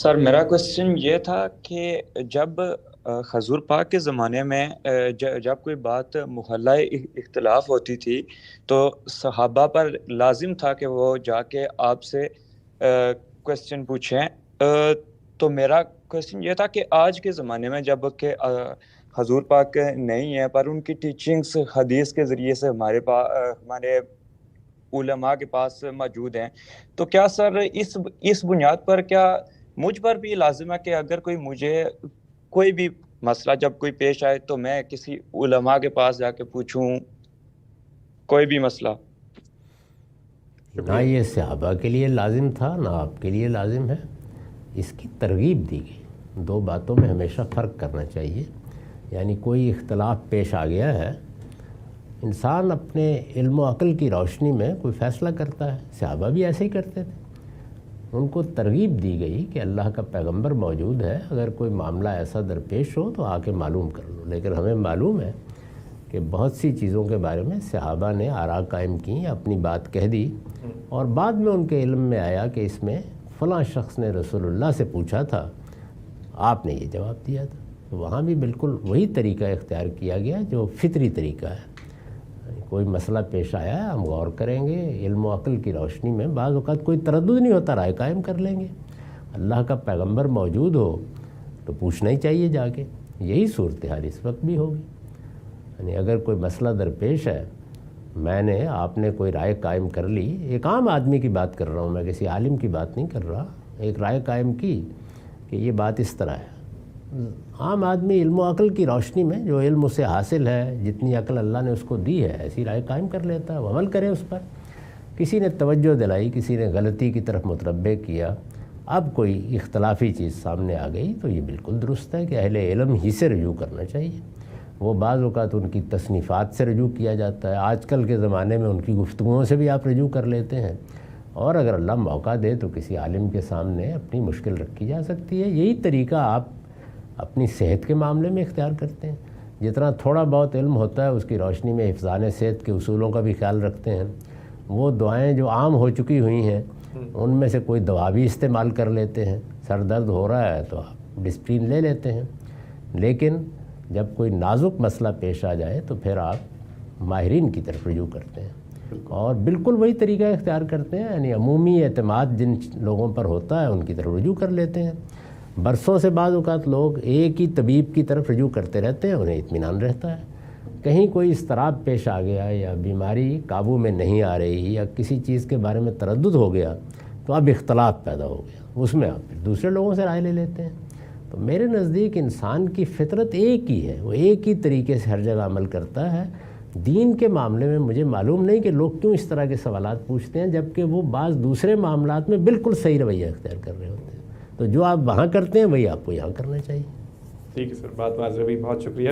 سر میرا کوشچن یہ تھا کہ جب حضور پاک کے زمانے میں جب کوئی بات محلہ اختلاف ہوتی تھی تو صحابہ پر لازم تھا کہ وہ جا کے آپ سے کوشچن پوچھیں۔ تو میرا کوشچن یہ تھا کہ آج کے زمانے میں جب کہ حضور پاک نہیں ہے پر ان کی ٹیچنگز حدیث کے ذریعے سے ہمارے پاس ہمارے علماء کے پاس موجود ہیں، تو کیا سر اس بنیاد پر کیا مجھ پر بھی لازم ہے کہ اگر مجھے کوئی بھی مسئلہ جب کوئی پیش آئے تو میں کسی علماء کے پاس جا کے پوچھوں کوئی بھی مسئلہ؟ نہ یہ صحابہ کے لیے لازم تھا نہ آپ کے لیے لازم ہے، اس کی ترغیب دی گئی۔ دو باتوں میں ہمیشہ فرق کرنا چاہیے، یعنی کوئی اختلاف پیش آ گیا ہے، انسان اپنے علم و عقل کی روشنی میں کوئی فیصلہ کرتا ہے، صحابہ بھی ایسے ہی کرتے تھے۔ ان کو ترغیب دی گئی کہ اللہ کا پیغمبر موجود ہے، اگر کوئی معاملہ ایسا درپیش ہو تو آ کے معلوم کر لو۔ لیکن ہمیں معلوم ہے کہ بہت سی چیزوں کے بارے میں صحابہ نے آراء قائم کی، اپنی بات کہہ دی، اور بعد میں ان کے علم میں آیا کہ اس میں فلاں شخص نے رسول اللہ سے پوچھا تھا، آپ نے یہ جواب دیا تھا۔ تو وہاں بھی بالکل وہی طریقہ اختیار کیا گیا جو فطری طریقہ ہے۔ کوئی مسئلہ پیش آیا ہے، ہم غور کریں گے، علم و عقل کی روشنی میں بعض اوقات کوئی تردد نہیں ہوتا، رائے قائم کر لیں گے۔ اللہ کا پیغمبر موجود ہو تو پوچھنا ہی چاہیے جا کے۔ یہی صورتحال اس وقت بھی ہوگی، یعنی اگر کوئی مسئلہ درپیش ہے، آپ نے کوئی رائے قائم کر لی، ایک عام آدمی کی بات کر رہا ہوں میں، کسی عالم کی بات نہیں کر رہا، ایک رائے قائم کی کہ یہ بات اس طرح ہے۔ عام آدمی علم و عقل کی روشنی میں جو علم اسے حاصل ہے، جتنی عقل اللہ نے اس کو دی ہے، ایسی رائے قائم کر لیتا ہے، وہ عمل کرے اس پر۔ کسی نے توجہ دلائی، کسی نے غلطی کی طرف متربع کیا، اب کوئی اختلافی چیز سامنے آ گئی تو یہ بالکل درست ہے کہ اہل علم ہی سے رجوع کرنا چاہیے۔ وہ بعض اوقات ان کی تصنیفات سے رجوع کیا جاتا ہے، آج کل کے زمانے میں ان کی گفتگوؤں سے بھی آپ رجوع کر لیتے ہیں، اور اگر اللہ موقع دے تو کسی عالم کے سامنے اپنی مشکل رکھی جا سکتی ہے۔ یہی طریقہ آپ اپنی صحت کے معاملے میں اختیار کرتے ہیں۔ جتنا تھوڑا بہت علم ہوتا ہے اس کی روشنی میں حفظان صحت کے اصولوں کا بھی خیال رکھتے ہیں۔ وہ دعائیں جو عام ہو چکی ہوئی ہیں ان میں سے کوئی دوا بھی استعمال کر لیتے ہیں۔ سر درد ہو رہا ہے تو آپ ڈسپرین لے لیتے ہیں، لیکن جب کوئی نازک مسئلہ پیش آ جائے تو پھر آپ ماہرین کی طرف رجوع کرتے ہیں، اور بالکل وہی طریقہ اختیار کرتے ہیں، یعنی عمومی اعتماد جن لوگوں پر ہوتا ہے ان کی طرف رجوع کر لیتے ہیں۔ برسوں سے بعض اوقات لوگ ایک ہی طبیب کی طرف رجوع کرتے رہتے ہیں، انہیں اطمینان رہتا ہے۔ کہیں کوئی اضطراب پیش آ گیا یا بیماری قابو میں نہیں آ رہی یا کسی چیز کے بارے میں تردد ہو گیا تو اب اختلاف پیدا ہو گیا، اس میں آپ پھر دوسرے لوگوں سے رائے لے لیتے ہیں۔ تو میرے نزدیک انسان کی فطرت ایک ہی ہے، وہ ایک ہی طریقے سے ہر جگہ عمل کرتا ہے۔ دین کے معاملے میں مجھے معلوم نہیں کہ لوگ کیوں اس طرح کے سوالات پوچھتے ہیں، جبکہ وہ بعض دوسرے معاملات میں بالکل صحیح رویہ اختیار کر رہے ہوتے ہیں۔ تو جو آپ وہاں کرتے ہیں وہی آپ کو یہاں کرنا چاہیے۔ ٹھیک ہے سر، بات واضح ہوئی، بہت شکریہ۔